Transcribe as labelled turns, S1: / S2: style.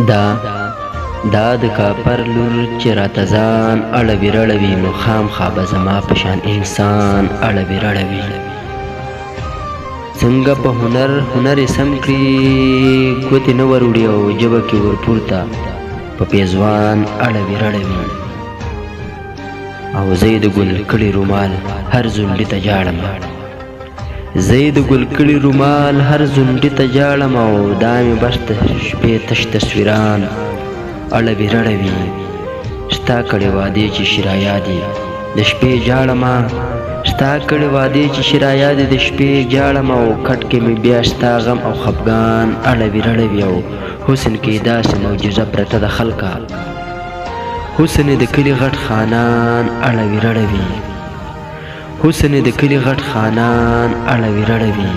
S1: دا د کاپر لور چې راته ځان اړوي رړوي نو خامخا به زما په شان انسان اړوي رړوي. څنګه په هنر یې سم کړي ګوتې نه ور وړي او ژبه کې ور پورته په پیزوان اړوي رړوي. او زه یې د ګل کړي رومال هر ځونډي ته جاړم، زه یې د ګل کړي رومال هر ځونډي ته جاړم. او دا مې بس د شپې تش تصویران اړوي رړوي. ستا کړې وعدې چې شرایادې د شپې جاړمه، ستا کړې وعدې چې شرایادې د شپې جاړم. او کټ کې مې بیا ستا غم او خفګان اړوي رړوي. او حسن کې داسې معجزه پرته د خلکه، حسن د کلي غټ خانان اړوي رړوي، حسن د کلي غټ خانان اړوي رړوي.